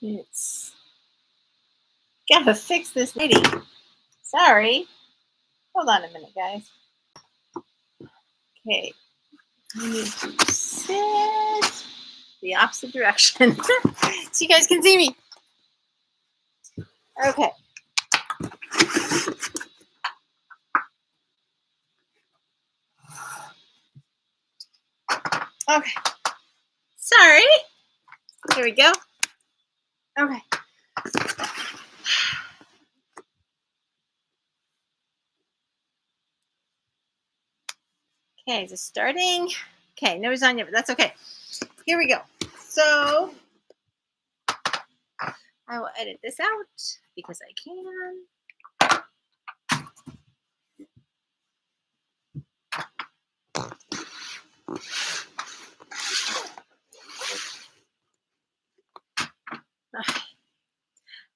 It's gotta fix this lady. Sorry. Hold on a minute, guys. Okay. I need to sit the opposite direction so you guys can see me. Okay. Okay. Sorry. Here we go. Okay. Okay, is it starting? Okay, nobody's on yet, but that's okay. Here we go. So I will edit this out because I can.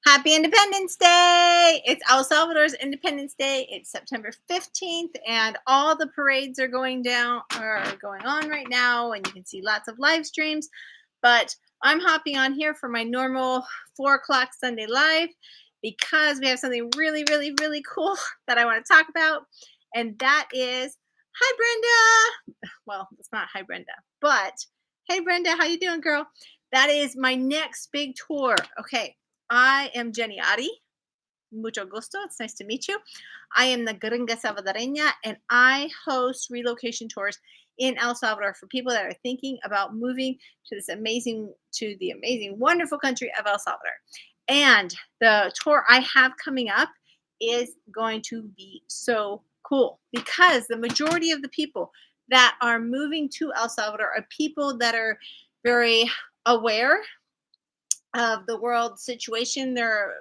Happy Independence Day! It's El Salvador's Independence Day. It's September 15th, and all the parades are going on right now, and you can see lots of live streams. But I'm hopping on here for my normal 4 o'clock Sunday live because we have something really, really, really cool that I want to talk about, and that is, hi Brenda! Well, it's not hi Brenda, but hey Brenda, how you doing, girl? That is my next big tour. Okay. I am Jenny Ari. Mucho gusto. It's nice to meet you. I am the Gringa Salvadoreña, and I host relocation tours in El Salvador for people that are thinking about moving to the amazing, wonderful country of El Salvador. And the tour I have coming up is going to be so cool because the majority of the people that are moving to El Salvador are people that are very aware of the world situation. They're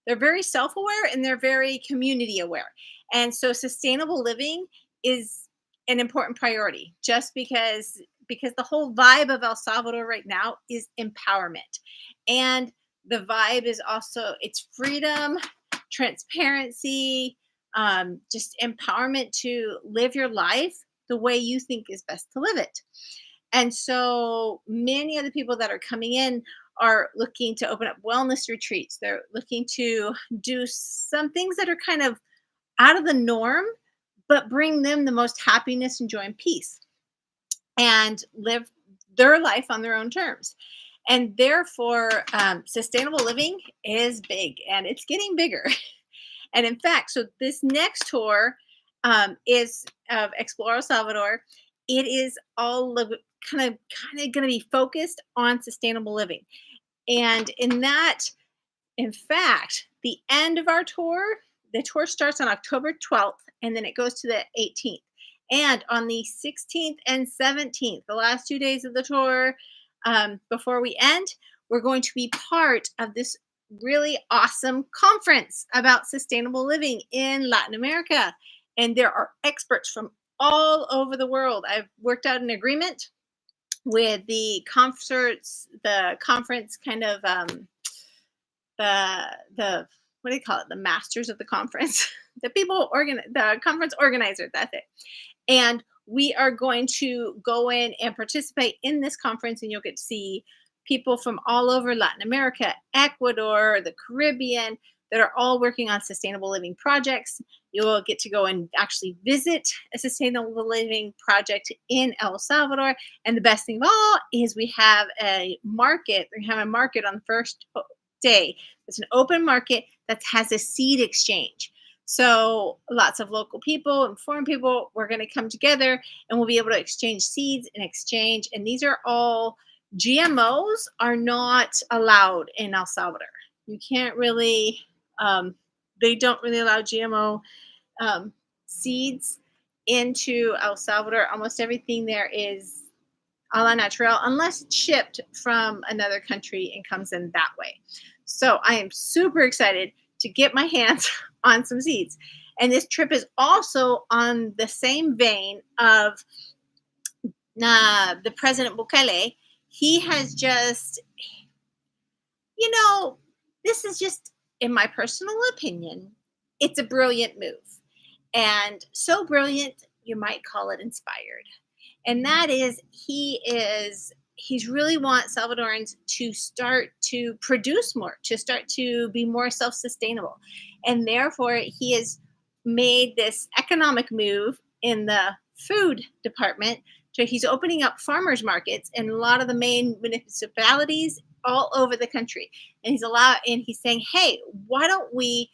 very self-aware and they're very community aware. And so sustainable living is an important priority just because the whole vibe of El Salvador right now is empowerment. And the vibe is also it's freedom, transparency, just empowerment to live your life the way you think is best to live it. And so many of the people that are coming in are looking to open up wellness retreats. They're looking to do some things that are kind of out of the norm, but bring them the most happiness and joy and peace and live their life on their own terms. And therefore, sustainable living is big and it's getting bigger. And in fact, so this next tour is of Explore El Salvador. It is all kind of going to be focused on sustainable living. And in fact, the end of our tour, the tour starts on October 12th and then it goes to the 18th. And on the 16th and 17th, the last 2 days of the tour, before we end, we're going to be part of this really awesome conference about sustainable living in Latin America. And there are experts from all over the world. I've worked out an agreement with the conference kind of the what do you call it? The masters of the conference, the conference organizer. That's it. And we are going to go in and participate in this conference, and you'll get to see people from all over Latin America, Ecuador, the Caribbean, that are all working on sustainable living projects. You will get to go and actually visit a sustainable living project in El Salvador. And the best thing of all is we have a market. We have a market on the first day. It's an open market that has a seed exchange. So lots of local people and foreign people, we're going to come together and we'll be able to exchange seeds and exchange. And these are all GMOs are not allowed in El Salvador. You can't really, they don't really allow GMO seeds into El Salvador. Almost everything there is a la natural, unless it's shipped from another country and comes in that way. So I am super excited to get my hands on some seeds. And this trip is also on the same vein of the President Bukele. He has just, this is just, in my personal opinion, it's a brilliant move. And so brilliant, you might call it inspired. And that is, he he's really want Salvadorans to start to produce more, to start to be more self-sustainable. And therefore he has made this economic move in the food department. So he's opening up farmers markets in a lot of the main municipalities all over the country. And he's saying, hey, why don't we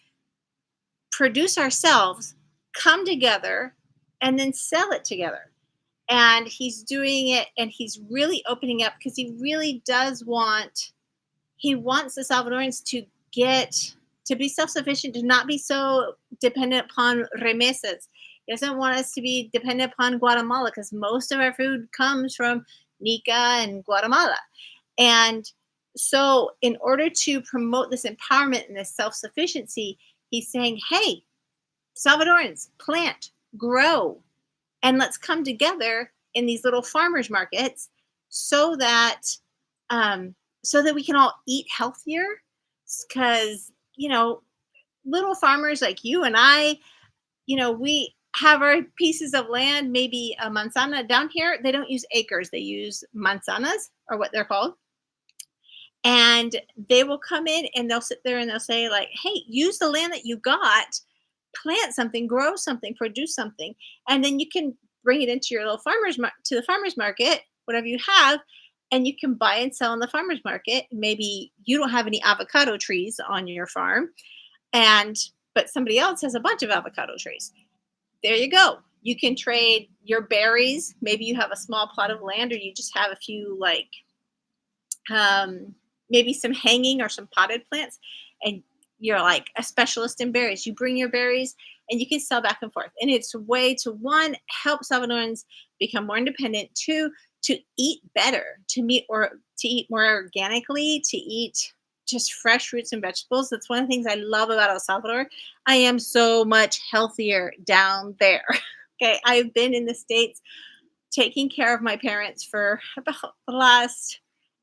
produce ourselves, come together, and then sell it together? And he's doing it, and he's really opening up because he really does want, he wants the Salvadorans to get to be self-sufficient, to not be so dependent upon remesas. He doesn't want us to be dependent upon Guatemala because most of our food comes from Nica and Guatemala. And so in order to promote this empowerment and this self-sufficiency, he's saying, hey, Salvadorans, plant, grow, and let's come together in these little farmers markets so that we can all eat healthier. Because little farmers like you and I, we have our pieces of land, maybe a manzana down here. They don't use acres, they use manzanas, or what they're called. And they will come in and they'll sit there and they'll say, like, hey, use the land that you got, plant something, grow something, produce something, and then you can bring it into your little to the farmers market, whatever you have, and you can buy and sell in the farmers market. Maybe you don't have any avocado trees on your farm, but somebody else has a bunch of avocado trees. There you go. You can trade your berries. Maybe you have a small plot of land, or you just have a few, like maybe some hanging or some potted plants, and you're like a specialist in berries. You bring your berries and you can sell back and forth. And it's a way to, one, help Salvadorans become more independent, two, to eat better, to eat more organically, to eat just fresh fruits and vegetables. That's one of the things I love about El Salvador. I am so much healthier down there. Okay. I've been in the States taking care of my parents for about the last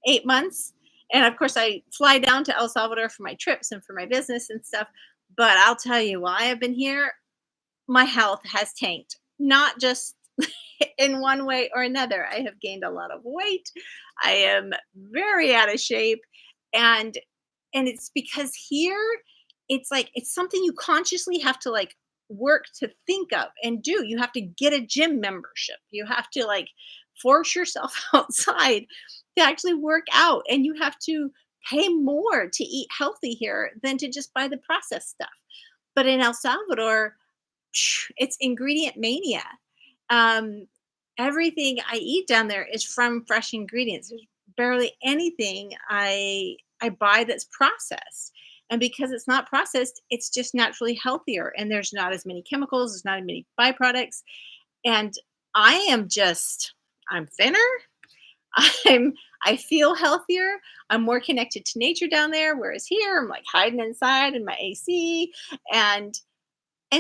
8 months. And of course, I fly down to El Salvador for my trips and for my business and stuff. But I'll tell you, while I have been here, my health has tanked. Not just in one way or another. I have gained a lot of weight. I am very out of shape. And it's because here, it's like, it's something you consciously have to like work to think of and do. You have to get a gym membership. You have to like force yourself outside to actually work out, and you have to pay more to eat healthy here than to just buy the processed stuff. But in El Salvador, it's ingredient mania. Um, Everything I eat down there is from fresh ingredients. There's barely anything I buy that's processed. And because it's not processed, it's just naturally healthier. And there's not as many chemicals, there's not as many byproducts. And I'm thinner. I feel healthier. I'm more connected to nature down there. Whereas here, I'm like hiding inside in my AC. And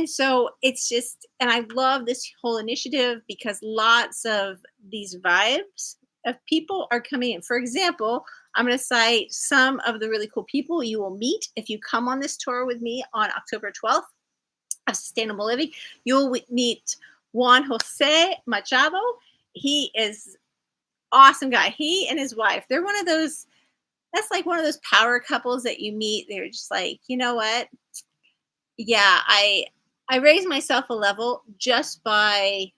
so it's just, and I love this whole initiative because lots of these vibes of people are coming in. For example, I'm going to cite some of the really cool people you will meet if you come on this tour with me on October 12th of Sustainable Living. You'll meet Juan Jose Machado. He is awesome guy. He and his wife, they're that's like one of those power couples that you meet. They're just like, you know what? Yeah, I raise myself a level just by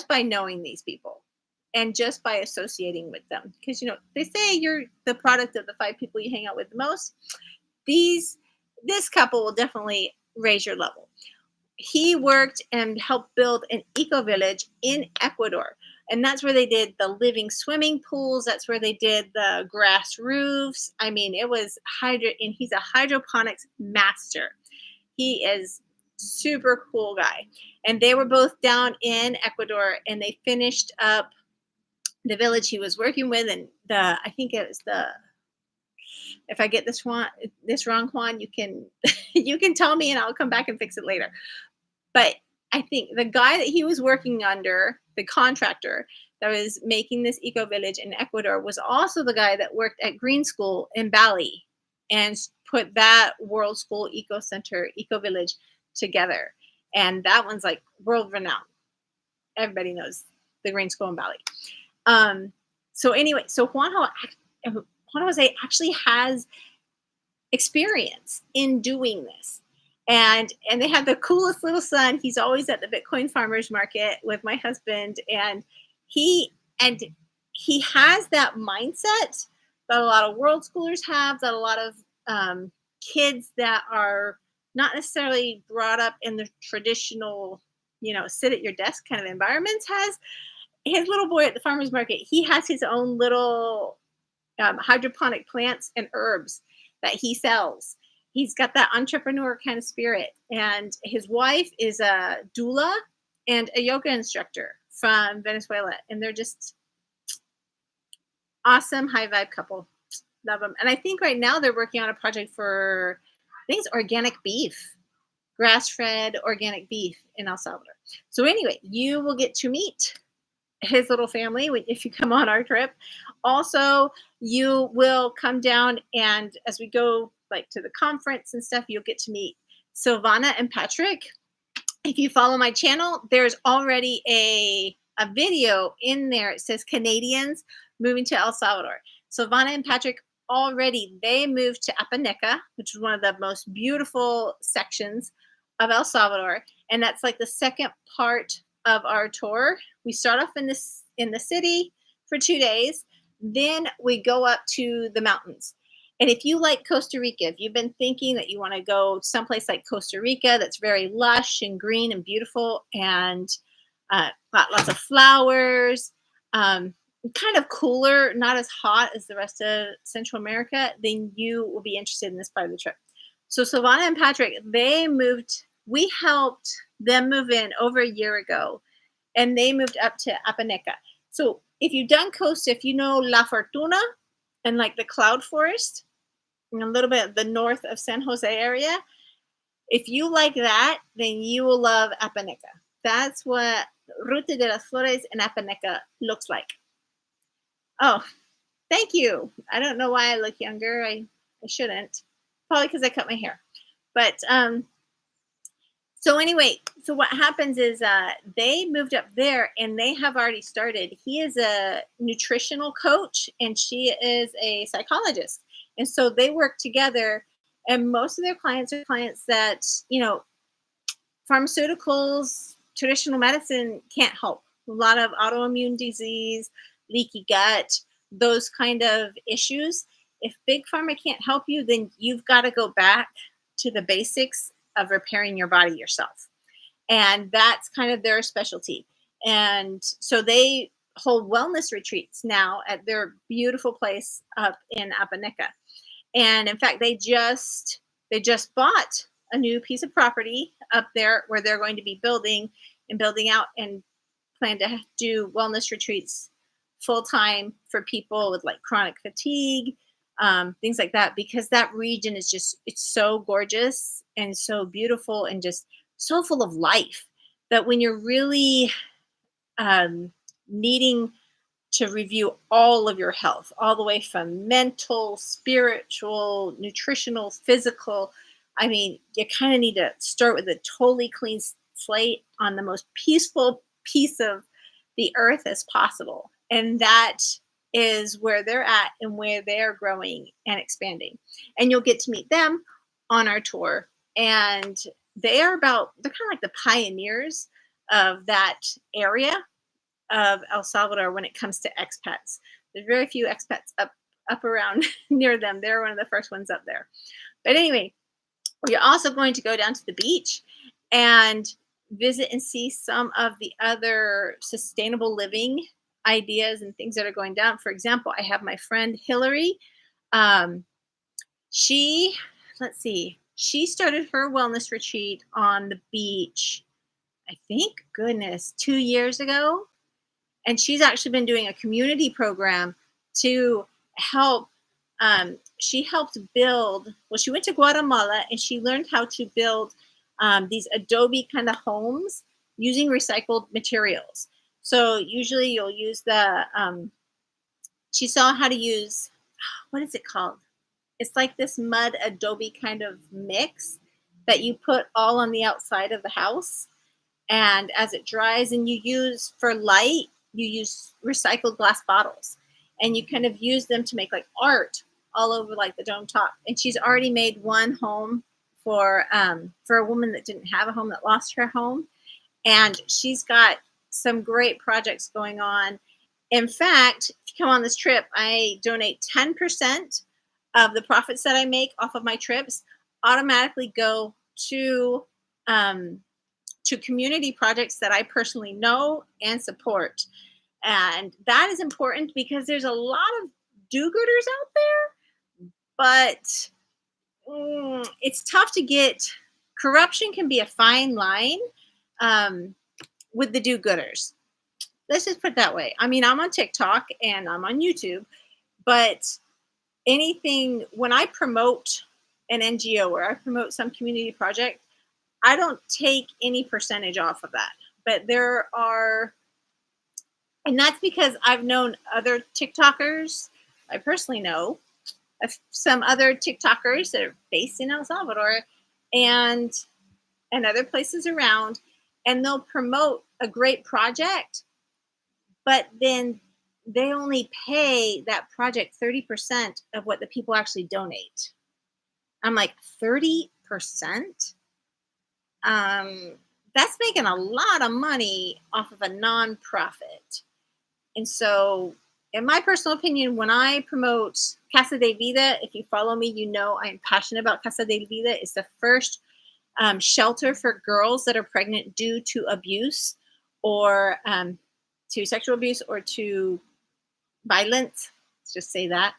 knowing these people and just by associating with them. Because they say you're the product of the 5 people you hang out with the most. This couple will definitely raise your level. He worked and helped build an eco village in Ecuador. And that's where they did the living swimming pools. That's where they did the grass roofs. I mean, it was and he's a hydroponics master. He is super cool guy. And they were both down in Ecuador, and they finished up the village he was working with. And I think it was if I get this wrong, Juan, you can you can tell me and I'll come back and fix it later. But I think the guy that he was working under, the contractor that was making this eco village in Ecuador, was also the guy that worked at Green School in Bali and put that World School Eco Center, Eco Village together. And that one's like world renowned. Everybody knows the Green School in Bali. So anyway, so Juan Jose actually has experience in doing this. And they have the coolest little son. He's always at the Bitcoin farmers market with my husband, he and he has that mindset that a lot of world schoolers have, that a lot of kids that are not necessarily brought up in the traditional, sit at your desk kind of environments has. His little boy at the farmers market, he has his own little hydroponic plants and herbs that he sells. He's got that entrepreneur kind of spirit. And his wife is a doula and a yoga instructor from Venezuela. And they're just awesome, high vibe couple. Love them. And I think right now they're working on a project for, I think it's organic beef, grass fed organic beef in El Salvador. So, anyway, you will get to meet his little family if you come on our trip. Also, you will come down, and as we go like to the conference and stuff, you'll get to meet Silvana and Patrick. If you follow my channel, there's already a video in there. It says Canadians moving to El Salvador. Silvana and Patrick they moved to Apaneca, which is one of the most beautiful sections of El Salvador, and that's like the second part of our tour. We start off in the city for 2 days, then we go up to the mountains. And if you like Costa Rica, if you've been thinking that you want to go someplace like Costa Rica that's very lush and green and beautiful and got lots of flowers, kind of cooler, not as hot as the rest of Central America, then you will be interested in this part of the trip. So Silvana and Patrick, we helped them move in over a year ago, and they moved up to Apaneca. So if you've done Costa, if you know La Fortuna and like the cloud forest, and a little bit of the north of San Jose area, if you like that, then you will love Apaneca. That's what Ruta de las Flores and Apaneca looks like. Oh, thank you. I don't know why I look younger. I shouldn't. Probably because I cut my hair. But so anyway, so what happens is they moved up there, and they have already started. He is a nutritional coach, and she is a psychologist. And so they work together, and most of their clients are clients that, pharmaceuticals, traditional medicine can't help. A lot of autoimmune disease, leaky gut, those kind of issues. If Big Pharma can't help you, then you've got to go back to the basics of repairing your body yourself. And that's kind of their specialty. And so they hold wellness retreats now at their beautiful place up in Apaneca. And in fact, they just bought a new piece of property up there where they're going to be building out and plan to do wellness retreats full time for people with like chronic fatigue, things like that, because that region is it's so gorgeous and so beautiful and just so full of life that when you're really needing to review all of your health, all the way from mental, spiritual, nutritional, physical. I mean, you kind of need to start with a totally clean slate on the most peaceful piece of the earth as possible. And that is where they're at and where they're growing and expanding. And you'll get to meet them on our tour. And they're kind of like the pioneers of that area of El Salvador when it comes to expats. There's very few expats up around near them. They're one of the first ones up there. But anyway, we're also going to go down to the beach and visit and see some of the other sustainable living ideas and things that are going down. For example, I have my friend Hillary. She started her wellness retreat on the beach, I think, 2 years ago. And she's actually been doing a community program to help. She helped build, she went to Guatemala and she learned how to build these adobe kind of homes using recycled materials. So usually you'll use she saw how to use, what is it called? It's like this mud adobe kind of mix that you put all on the outside of the house. And as it dries and you use for light, you use recycled glass bottles. and you kind of use them to make like art all over like the dome top. And she's already made one home for a woman that didn't have a home, that lost her home. And she's got some great projects going on. In fact, if you come on this trip, I donate 10% of the profits that I make off of my trips automatically go to community projects that I personally know and support. And that is important because there's a lot of do-gooders out there, but it's tough to get. Corruption can be a fine line with the do-gooders. Let's just put it that way. I mean, I'm on TikTok and I'm on YouTube, but anything, when I promote an NGO or I promote some community project, I don't take any percentage off of that. But there are, and that's because I've known other TikTokers. I personally know some other TikTokers that are based in El Salvador and other places around, and they'll promote a great project, but then they only pay that project 30% of what the people actually donate. I'm like, 30%? That's making a lot of money off of a nonprofit. And so, in my personal opinion, when I promote Casa de Vida, if you follow me, you know I'm passionate about Casa de Vida. It's the first shelter for girls that are pregnant due to abuse or to sexual abuse or to violence. Let's just say that.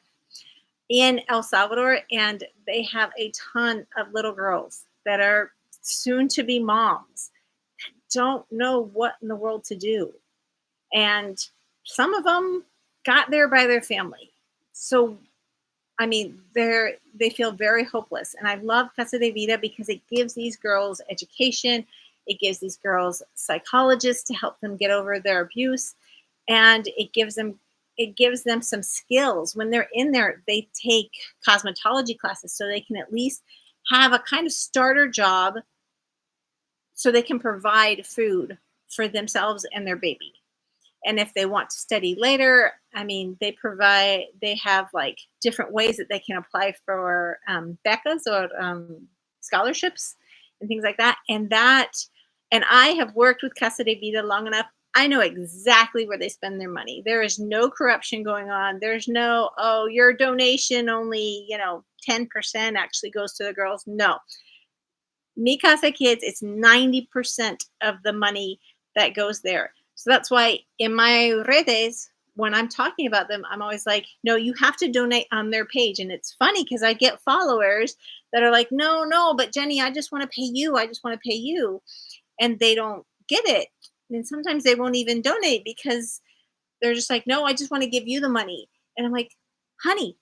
In El Salvador, and they have a ton of little girls that are soon to be moms, don't know what in the world to do. And some of them got there by their family. So, I mean, they feel very hopeless. And I love Casa de Vida because it gives these girls education. It gives these girls psychologists to help them get over their abuse. And it gives them some skills. When they're in there, they take cosmetology classes so they can at least have a kind of starter job so they can provide food for themselves and their baby. And if they want to study later, I mean, they have like different ways that they can apply for becas or scholarships and things like that. And I have worked with Casa de Vida long enough. I know exactly where they spend their money. There is no corruption going on. There's no, oh, your donation only, 10% actually goes to the girls. No. Mi Casa Kids, it's 90% of the money that goes there. So that's why in my redes, when I'm talking about them, I'm always like, no, you have to donate on their page. And it's funny because I get followers that are like, no, but Jenny, I just want to pay you. I just want to pay you. And they don't get it. And sometimes they won't even donate because they're just like, no, I just want to give you the money. And I'm like, honey,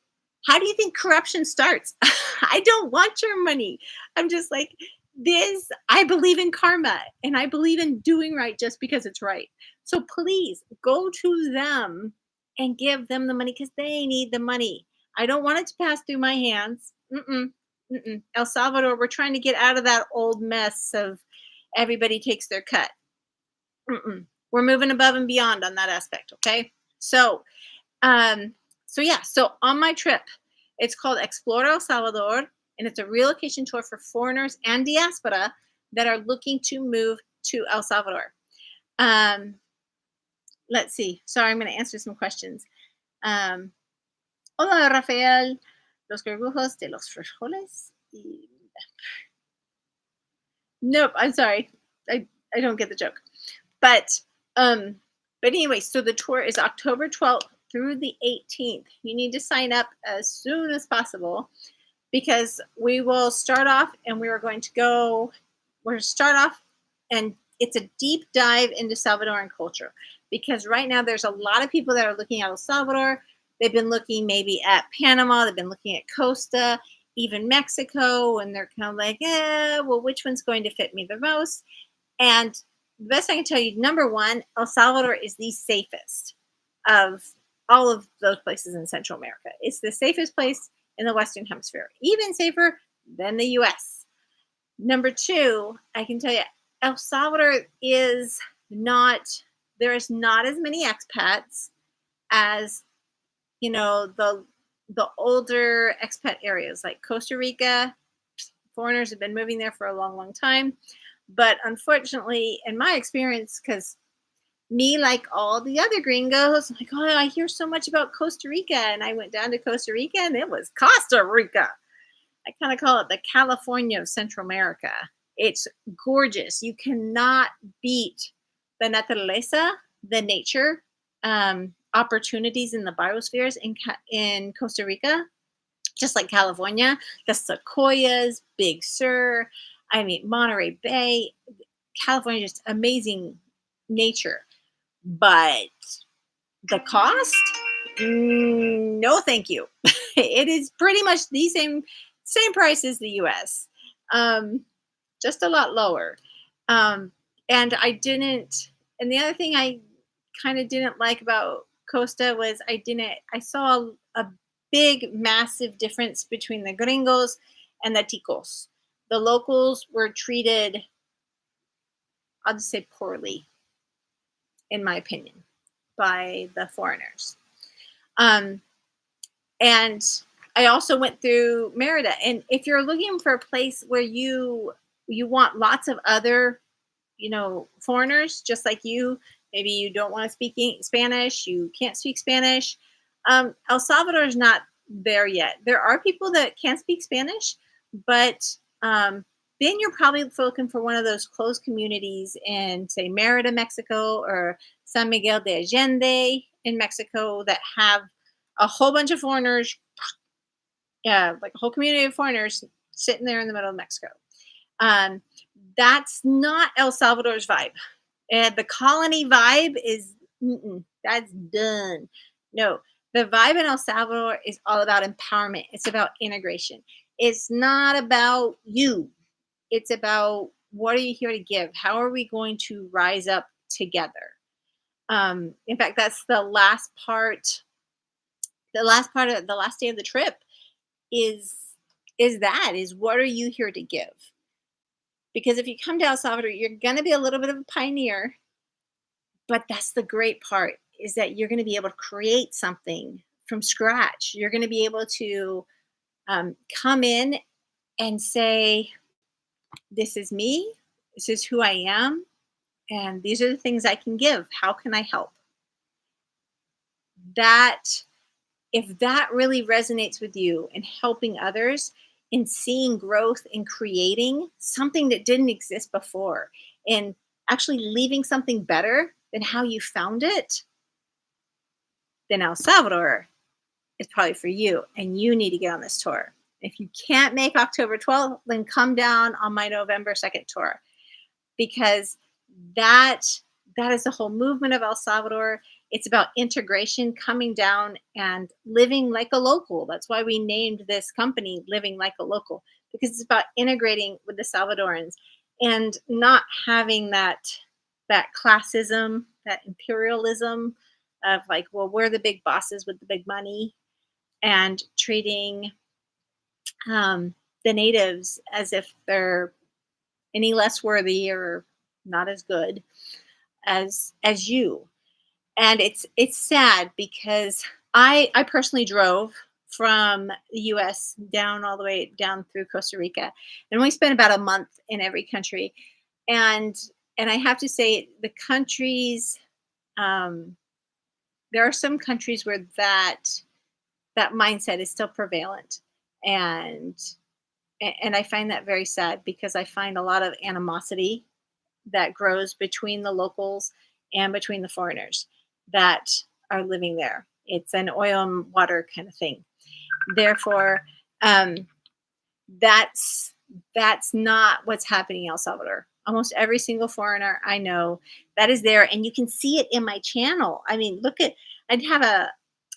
how do you think corruption starts? I don't want your money. I'm just like, I believe in karma and I believe in doing right just because it's right. So please go to them and give them the money because they need the money. I don't want it to pass through my hands. El Salvador, we're trying to get out of that old mess of everybody takes their cut. We're moving above and beyond on that aspect. Okay. So on my trip, it's called Explore El Salvador, and it's a relocation tour for foreigners and diaspora that are looking to move to El Salvador. Let's see. Sorry, I'm going to answer some questions. Hola, Rafael. Los gregujos de los frijoles. Nope, I'm sorry. I don't get the joke. But anyway, so the tour is October 12th through the 18th. You need to sign up as soon as possible because we will start off and we're going to start off and it's a deep dive into Salvadoran culture because right now there's a lot of people that are looking at El Salvador. They've been looking maybe at Panama. They've been looking at Costa, even Mexico, and they're kind of like, which one's going to fit me the most? And the best I can tell you, number one, El Salvador is the safest of all of those places in Central America. It's the safest place in the Western Hemisphere, even safer than the U.S. Number two, I can tell you, El Salvador is not, there is not as many expats as the older expat areas like Costa Rica. Foreigners have been moving there for a long, long time. But unfortunately, in my experience, because me, like all the other gringos, I'm like, oh, I hear so much about Costa Rica. And I went down to Costa Rica and it was Costa Rica. I kind of call it the California of Central America. It's gorgeous. You cannot beat the naturaleza, the nature, opportunities in the biospheres in Costa Rica, just like California. The sequoias, Big Sur, I mean, Monterey Bay, California, just amazing nature. But the cost? No, thank you. It is pretty much the same price as the U.S. Just a lot lower. And I didn't. And the other thing I kind of didn't like about Costa was I saw a big, massive difference between the gringos and the ticos. The locals were treated, I'll just say, poorly, in my opinion, by the foreigners. And I also went through Merida. And if you're looking for a place where you want lots of other, foreigners just like you, maybe you don't want to speak Spanish, you can't speak Spanish. El Salvador is not there yet. There are people that can speak Spanish, but then you're probably looking for one of those closed communities in, say, Merida, Mexico, or San Miguel de Allende in Mexico that have a whole bunch of foreigners, like a whole community of foreigners sitting there in the middle of Mexico. That's not El Salvador's vibe. And the colony vibe is, that's done. No, the vibe in El Salvador is all about empowerment. It's about integration. It's not about you. It's about, what are you here to give? How are we going to rise up together? In fact, that's the last part. The last part of the last day of the trip is what are you here to give? Because if you come to El Salvador, you're going to be a little bit of a pioneer, but that's the great part, is that you're going to be able to create something from scratch. You're going to be able to come in and say, this is me, this is who I am, and these are the things I can give. How can I help? If that really resonates with you in helping others, in seeing growth, in creating something that didn't exist before, and actually leaving something better than how you found it, then El Salvador is probably for you, and you need to get on this tour. If you can't make October 12th, then come down on my November 2nd tour, because that is the whole movement of El Salvador. It's about integration, coming down and living like a local. That's why we named this company Living Like a Local, because it's about integrating with the Salvadorans and not having that classism, that imperialism of like, well, we're the big bosses with the big money, and treating the natives as if they're any less worthy or not as good as you. And it's sad, because I personally drove from the US down all the way down through Costa Rica, and we spent about a month in every country. And I have to say, the countries, there are some countries where that mindset is still prevalent, and I find that very sad, because I find a lot of animosity that grows between the locals and between the foreigners that are living there. It's an oil and water kind of thing. Therefore, that's not what's happening in El Salvador. Almost every single foreigner I know that is there, and you can see it in my channel. I mean, look at, I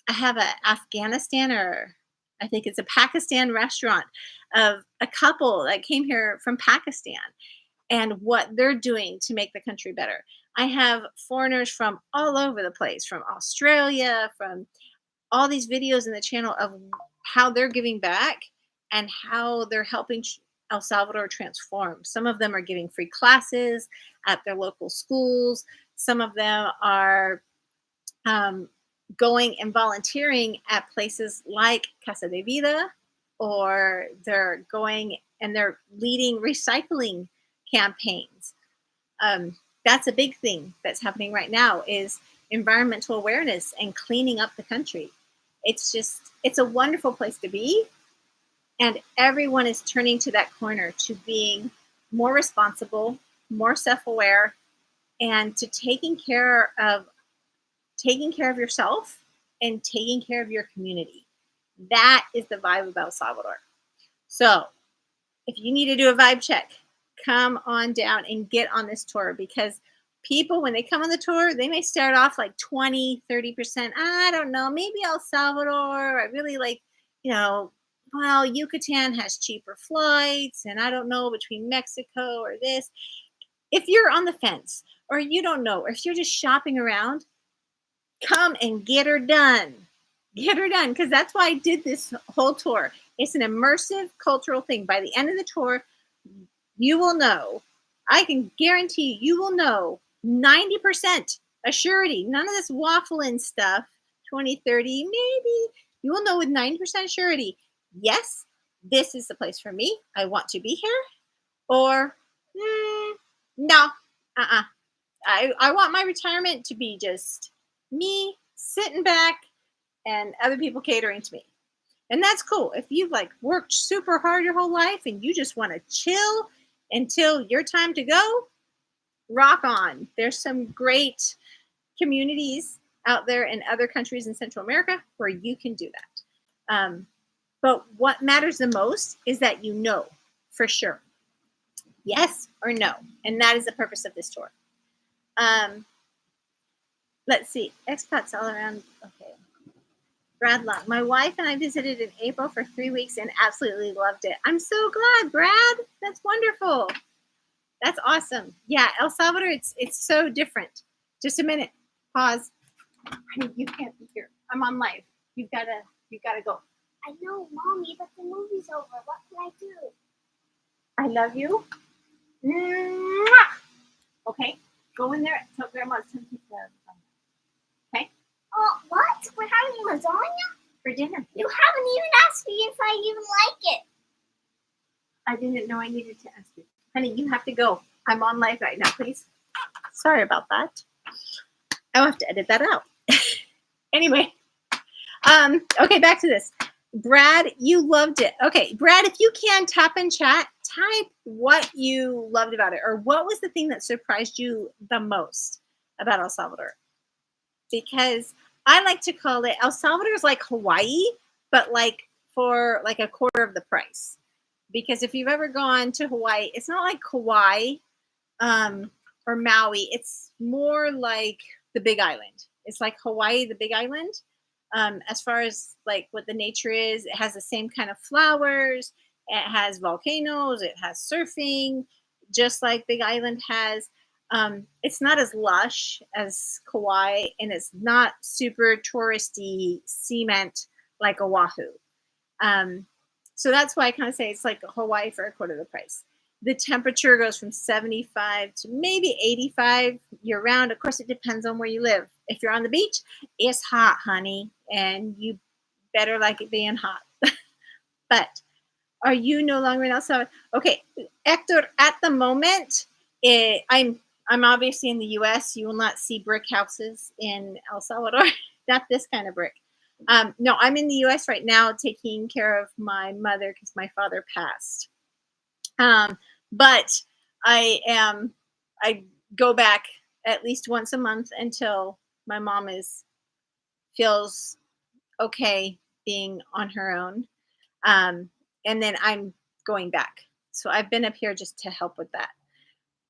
have a Afghanistan, or I think it's a Pakistan restaurant of a couple that came here from Pakistan, and what they're doing to make the country better. I have foreigners from all over the place, from Australia, from all these videos in the channel of how they're giving back and how they're helping El Salvador transform. Some of them are giving free classes at their local schools. Some of them are going and volunteering at places like Casa de Vida, or they're going and they're leading recycling campaigns. Um, that's a big thing that's happening right now is environmental awareness and cleaning up the country. It's a wonderful place to be. And everyone is turning to that corner to being more responsible, more self-aware, and to taking care of yourself and taking care of your community. That is the vibe of El Salvador. So if you need to do a vibe check, come on down and get on this tour, because people, when they come on the tour, they may start off like 20, 30%. I don't know, maybe El Salvador. I really like, well, Yucatan has cheaper flights, and I don't know between Mexico or this. If you're on the fence or you don't know, or if you're just shopping around, come and get her done. Get her done, because that's why I did this whole tour. It's an immersive cultural thing. By the end of the tour, you will know, I can guarantee you will know 90% a surety. None of this waffling stuff, 20, 30, maybe. You will know with 90% surety, yes, this is the place for me. I want to be here. Or, no, I want my retirement to be just me sitting back and other people catering to me. And that's cool. If you've like worked super hard your whole life and you just want to chill until your time to go, rock on. There's some great communities out there in other countries in Central America where you can do that. But what matters the most is that you know for sure, yes or no. And that is the purpose of this tour. Let's see. Expats all around. Okay. Brad Long. My wife and I visited in April for 3 weeks and absolutely loved it. I'm so glad, Brad. That's wonderful. That's awesome. Yeah, El Salvador, it's so different. Just a minute. Pause. You can't be here. I'm on live. You've gotta go. I know, Mommy, but the movie's over. What can I do? I love you. Mwah! Okay, go in there. Tell Grandma to take the. Okay. Oh, what? We're having lasagna for dinner. You haven't even asked me if I even like it. I didn't know I needed to ask you. Honey, you have to go. I'm on live right now, please. Sorry about that. I'll have to edit that out. Anyway. Okay, back to this. Brad, you loved it. Okay, Brad, if you can tap in chat, type what you loved about it, or what was the thing that surprised you the most about El Salvador? Because I like to call it, El Salvador is like Hawaii, but like for like a quarter of the price. Because if you've ever gone to Hawaii, it's not like Kauai or Maui. It's more like the Big Island. It's like Hawaii, the Big Island. As far as like what the nature is, it has the same kind of flowers. It has volcanoes. It has surfing, just like Big Island has. It's not as lush as Kauai, and it's not super touristy cement like Oahu. So that's why I kind of say it's like Hawaii for a quarter of the price. The temperature goes from 75 to maybe 85 year round. Of course, it depends on where you live. If you're on the beach, it's hot, honey, and you better like it being hot. But are you no longer in El Salvador? Okay, Hector, at the moment, I'm obviously in the U.S. You will not see brick houses in El Salvador. Not this kind of brick. No, I'm in the U.S. right now taking care of my mother because my father passed. But I go back at least once a month until my mom feels okay being on her own. And then I'm going back. So I've been up here just to help with that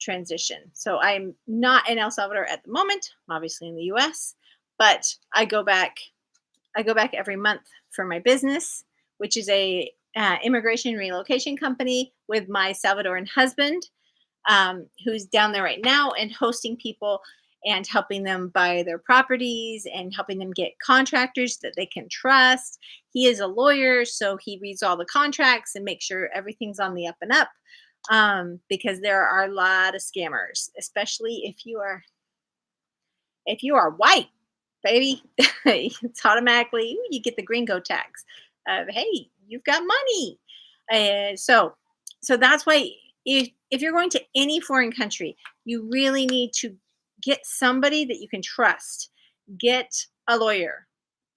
transition. So I'm not in El Salvador at the moment. I'm obviously in the US, but I go back every month for my business, which is a immigration relocation company with my Salvadoran husband, who's down there right now and hosting people and helping them buy their properties and helping them get contractors that they can trust. He is a lawyer, so he reads all the contracts and makes sure everything's on the up and up, because there are a lot of scammers, especially if you are white. baby, it's automatically, you get the gringo tax of, hey, you've got money. So that's why if you're going to any foreign country, you really need to get somebody that you can trust. Get a lawyer.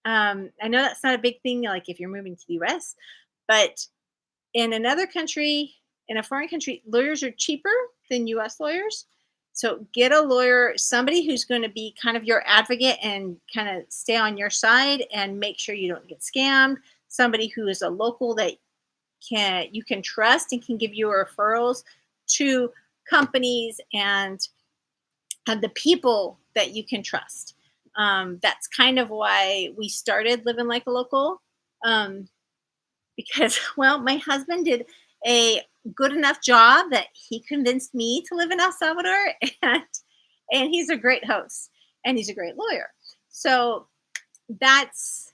I know that's not a big thing, like if you're moving to the US, but in another country, in a foreign country, lawyers are cheaper than US lawyers. So get a lawyer, somebody who's going to be kind of your advocate and kind of stay on your side and make sure you don't get scammed. Somebody who is a local that you can trust and can give you referrals to companies and the people that you can trust. That's kind of why we started Living Like a Local. Because, well, my husband did a good enough job that he convinced me to live in El Salvador, and and he's a great host and he's a great lawyer. So that's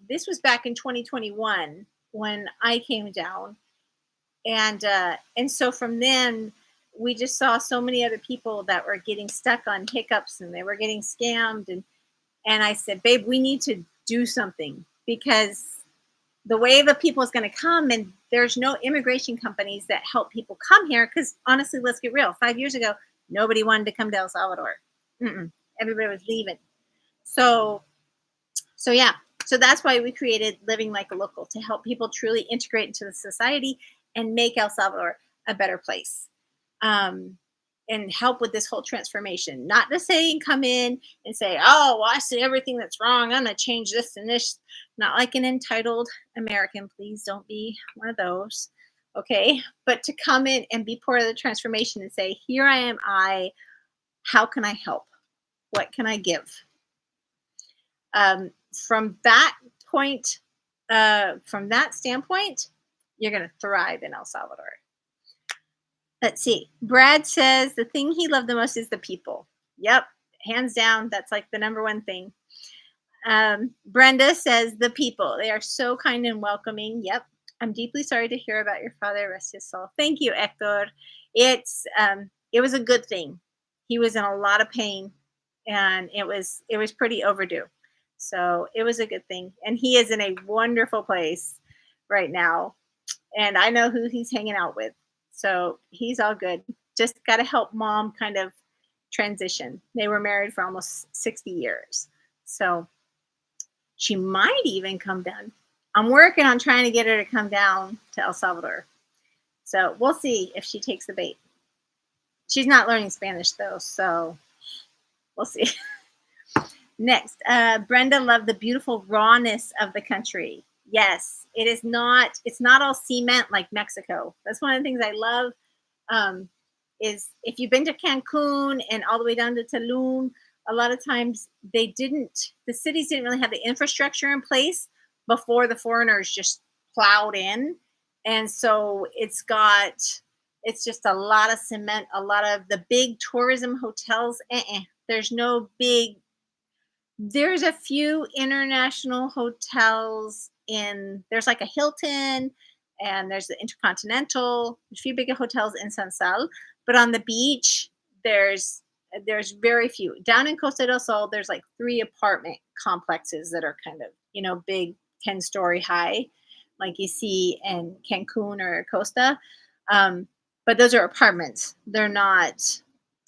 this was back in 2021 when I came down, and so from then we just saw so many other people that were getting stuck on hiccups and they were getting scammed, and I said, babe, we need to do something because the wave of people is going to come, and there's no immigration companies that help people come here because honestly, let's get real, 5 years ago nobody wanted to come to El Salvador. Everybody was leaving. So yeah, so that's why we created Living Like a Local, to help people truly integrate into the society and make El Salvador a better place, and help with this whole transformation. Not to say come in and say, oh, well, I see everything that's wrong, I'm going to change this and this. Not like an entitled American. Please don't be one of those. Okay. But to come in and be part of the transformation and say, here I am, how can I help? What can I give? From that point, from that standpoint, you're going to thrive in El Salvador. Let's see. Brad says the thing he loved the most is the people. Yep, hands down, that's like the number one thing. Brenda says the people. They are so kind and welcoming. Yep. I'm deeply sorry to hear about your father. Rest his soul. Thank you, Hector. It was a good thing. He was in a lot of pain, and it was pretty overdue. So it was a good thing, and he is in a wonderful place right now, and I know who he's hanging out with. So he's all good. Just got to help mom kind of transition. They were married for almost 60 years. So she might even come down. I'm working on trying to get her to come down to El Salvador. So we'll see if she takes the bait. She's not learning Spanish though, so we'll see. Next, Brenda loved the beautiful rawness of the country. Yes, it's not all cement like Mexico. That's one of the things I love. Is if you've been to Cancun and all the way down to Tulum, a lot of times the cities didn't really have the infrastructure in place before the foreigners just plowed in. And so it's just a lot of cement, a lot of the big tourism hotels. There's a few international hotels there's like a Hilton, and there's the Intercontinental, a few bigger hotels in San Sal, but on the beach, there's very few. Down in Costa del Sol, there's like 3 apartment complexes that are kind of, big 10-story high, like you see in Cancun or Costa. But those are apartments. They're not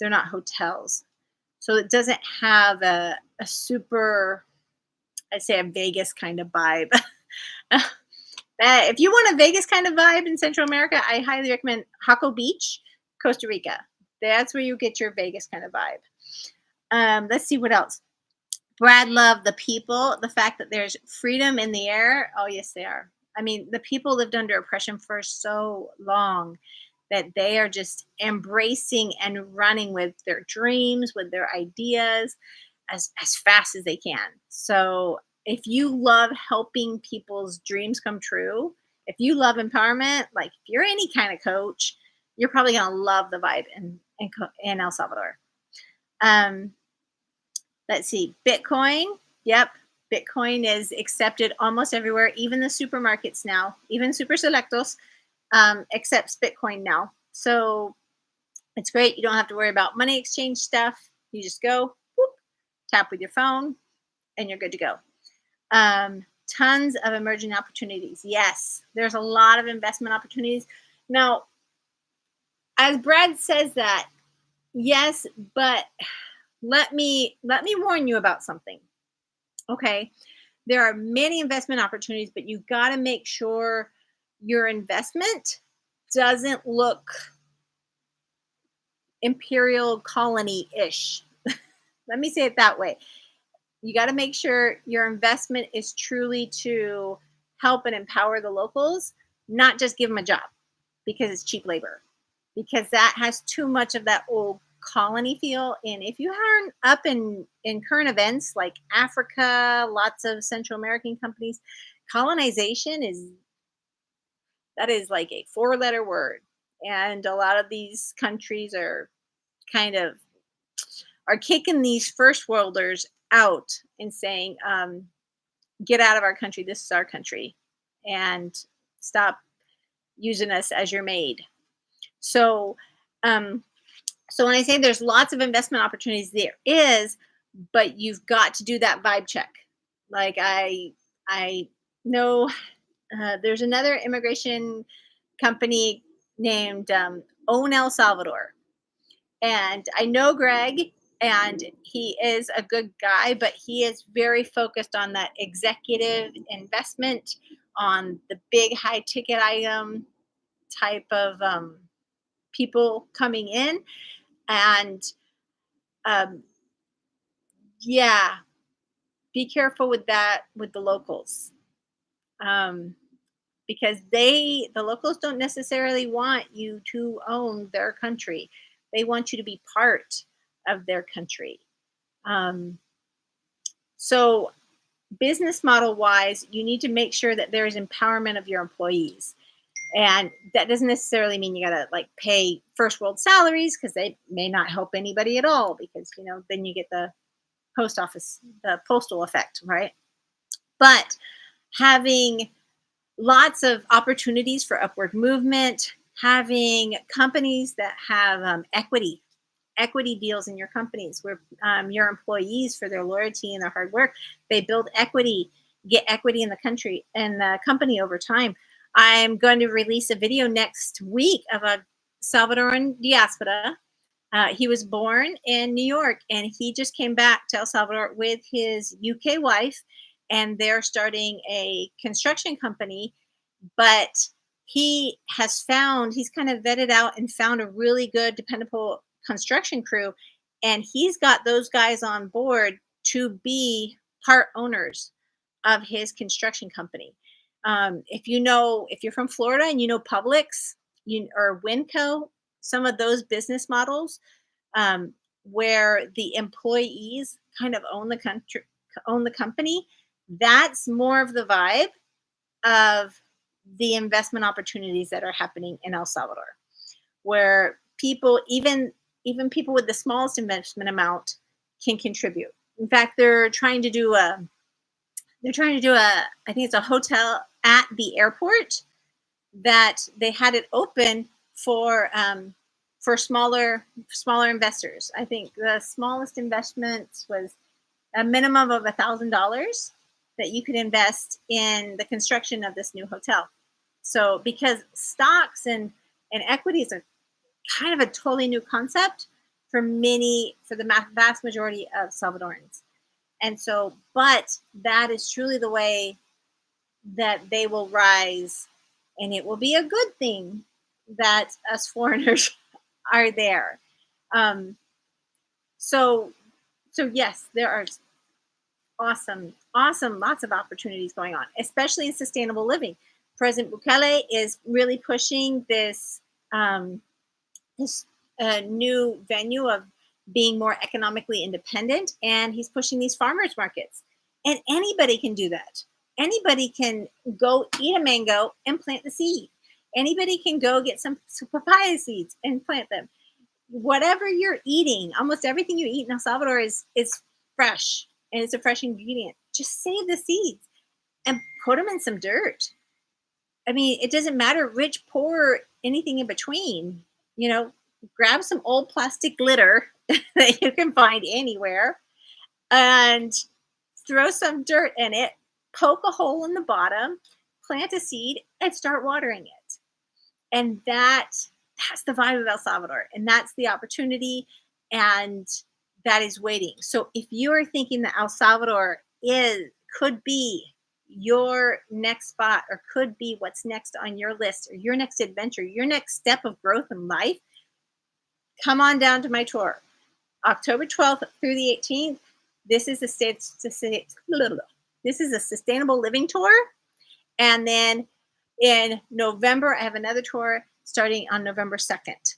hotels. So it doesn't have a super, I'd say, a Vegas kind of vibe. If you want a Vegas kind of vibe in Central America, I highly recommend Jaco Beach, Costa Rica. That's where you get your Vegas kind of vibe. Let's see what else. Brad loved the people, the fact that there's freedom in the air. Oh, yes, they are. I mean, the people lived under oppression for so long that they are just embracing and running with their dreams, with their ideas as fast as they can. So if you love helping people's dreams come true, if you love empowerment, like if you're any kind of coach, you're probably going to love the vibe in El Salvador. Let's see. Bitcoin. Yep. Bitcoin is accepted almost everywhere, even the supermarkets now, even Super Selectos accepts Bitcoin now. So it's great. You don't have to worry about money exchange stuff. You just go, whoop, tap with your phone, and you're good to go. Tons of emerging opportunities. Yes, there's a lot of investment opportunities. Now, as Brad says that, yes, but let me warn you about something. Okay. There are many investment opportunities, but you got to make sure your investment doesn't look imperial colony-ish. Let me say it that way. You got to make sure your investment is truly to help and empower the locals, not just give them a job because it's cheap labor, because that has too much of that old colony feel. And if you aren't up in current events like Africa, lots of Central American companies, colonization is that is like a four-letter word, and a lot of these countries are kind of are kicking these first worlders out and saying, get out of our country. This is our country, and stop using us as your maid. So, um, so when I say there's lots of investment opportunities, there is, but you've got to do that vibe check. Like I know there's another immigration company named Own El Salvador, and I know Greg, and he is a good guy, but he is very focused on that executive investment, on the big high ticket item type of people coming in. And um, yeah, be careful with that with the locals. Um, because the locals don't necessarily want you to own their country. They want you to be part of their country. Um, so business model wise, you need to make sure that there is empowerment of your employees. And that doesn't necessarily mean you gotta like pay first world salaries, because they may not help anybody at all, because then you get the the postal effect, right? But having lots of opportunities for upward movement, having companies that have equity deals in your companies, where your employees, for their loyalty and their hard work, they build equity, get equity in the country and the company over time. I'm going to release a video next week of a Salvadoran diaspora. He was born in New York, and he just came back to El Salvador with his UK wife, and they're starting a construction company. But he's kind of vetted out and found a really good, dependable construction crew, and he's got those guys on board to be part owners of his construction company. If you're from Florida and you know Publix, or Winco, some of those business models, um, where the employees kind of own the company, that's more of the vibe of the investment opportunities that are happening in El Salvador, where people, even people with the smallest investment amount, can contribute. In fact, I think it's a hotel at the airport, that they had it open for smaller investors. I think the smallest investment was a minimum of $1,000 that you could invest in the construction of this new hotel. So because stocks and equities are kind of a totally new concept for the vast majority of Salvadorans. And so, but that is truly the way that they will rise, and it will be a good thing that us foreigners are there. Um, so, so yes, there are awesome, lots of opportunities going on, especially in sustainable living. President Bukele is really pushing this new venue of being more economically independent, and he's pushing these farmers markets. And anybody can do that. Anybody can go eat a mango and plant the seed. Anybody can go get some papaya seeds and plant them. Whatever you're eating, almost everything you eat in El Salvador is fresh, and it's a fresh ingredient. Just save the seeds and put them in some dirt. I mean, it doesn't matter, rich, poor, anything in between. You know, grab some old plastic glitter that you can find anywhere, and throw some dirt in it, poke a hole in the bottom, plant a seed, and start watering it. And that's the vibe of El Salvador, and that's the opportunity, and that is waiting. So if you are thinking that El Salvador could be your next spot, or could be what's next on your list, or your next adventure, your next step of growth in life, come on down to my tour. October 12th through the 18th. This is a sustainable living tour. And then in November, I have another tour starting on November 2nd.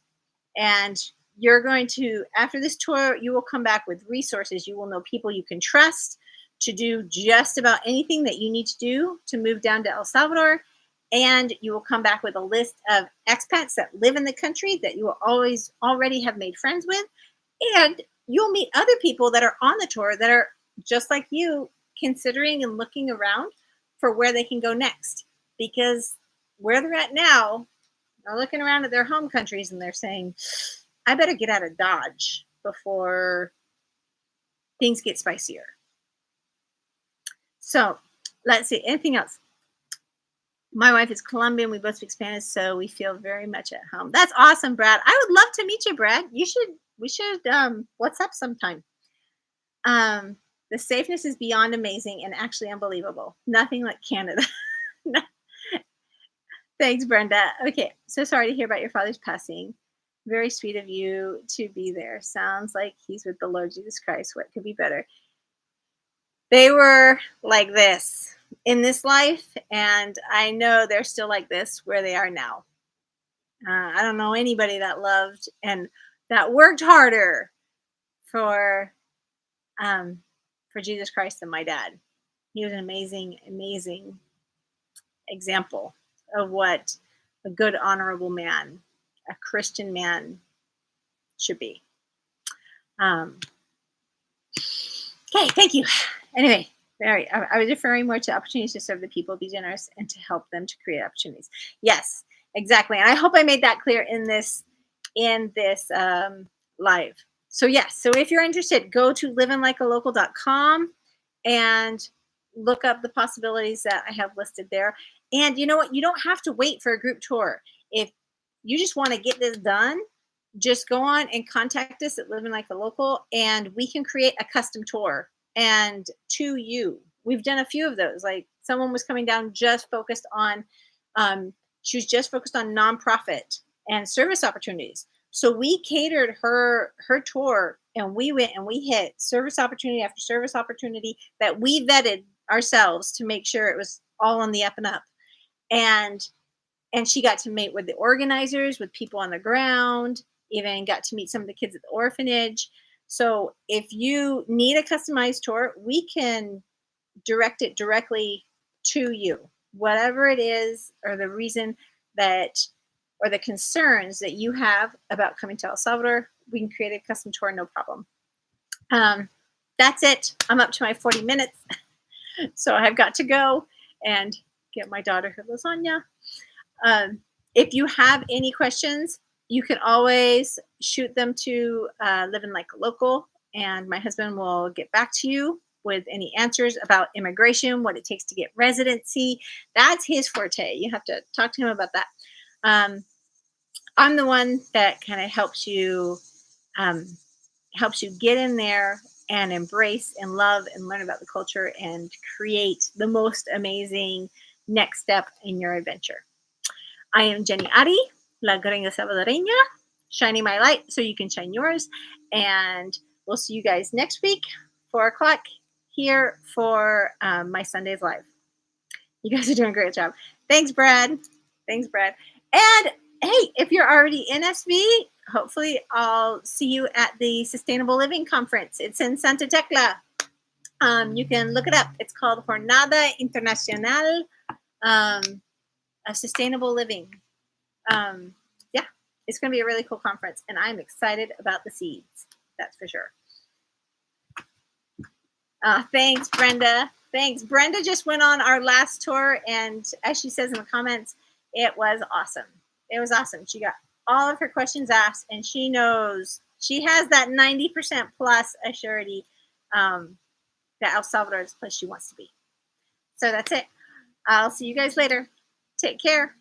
And you're going to, after this tour, you will come back with resources. You will know people you can trust to do just about anything that you need to do to move down to El Salvador. And you will come back with a list of expats that live in the country that you will already have made friends with. And you'll meet other people that are on the tour that are just like you, considering and looking around for where they can go next. Because where they're at now, they're looking around at their home countries and they're saying, I better get out of Dodge before things get spicier. So let's see, anything else? My wife is Colombian. We both speak Spanish, so we feel very much at home. That's awesome, Brad. I would love to meet you, Brad. We should what's up sometime. The safeness is beyond amazing and actually unbelievable. Nothing like Canada. Thanks, Brenda. Okay, so sorry to hear about your father's passing. Very sweet of you to be there. Sounds like he's with the Lord Jesus Christ. What could be better? They were like this in this life, and I know they're still like this where they are now. I don't know anybody that loved and that worked harder for Jesus Christ than my dad. He was an amazing, amazing example of what a good, honorable man, a Christian man should be. Okay, thank you. Anyway, I was referring more to opportunities to serve the people, be generous, and to help them to create opportunities. Yes, exactly. And I hope I made that clear in this live. So yes, so if you're interested, go to livinglikealocal.com and look up the possibilities that I have listed there. And you know what? You don't have to wait for a group tour. If you just want to get this done, just go on and contact us at Living Like a Local, and we can create a custom tour and to you. We've done a few of those. Like someone was coming down just focused on, she was just focused on nonprofit and service opportunities. So we catered her tour, and we went and we hit service opportunity after service opportunity that we vetted ourselves to make sure it was all on the up and up. And she got to meet with the organizers, with people on the ground, even got to meet some of the kids at the orphanage. So if you need a customized tour, we can direct it directly to you. Whatever it is, or the reason that, or the concerns that you have about coming to El Salvador, we can create a custom tour, no problem. That's it. I'm up to my 40 minutes. So I've got to go and get my daughter her lasagna. If you have any questions, you can always shoot them to Living Like a Local, and my husband will get back to you with any answers about immigration, what it takes to get residency. That's his forte. You have to talk to him about that. I'm the one that kind of helps you get in there and embrace and love and learn about the culture and create the most amazing next step in your adventure. I am Jenny Ari, La Gringa Salvadoreña, shining my light so you can shine yours. And we'll see you guys next week, 4 o'clock here for my Sundays Live. You guys are doing a great job. Thanks, Brad. Thanks, Brad. And hey, if you're already in SV, hopefully I'll see you at the Sustainable Living Conference. It's in Santa Tecla. You can look it up. It's called Jornada Internacional of Sustainable Living. Yeah, it's going to be a really cool conference, and I'm excited about the seeds. That's for sure. Thanks, Brenda. Thanks. Brenda just went on our last tour, and as she says in the comments, it was awesome. It was awesome. She got all of her questions asked, and she knows she has that 90% plus assurity that El Salvador is the place she wants to be. So that's it. I'll see you guys later. Take care.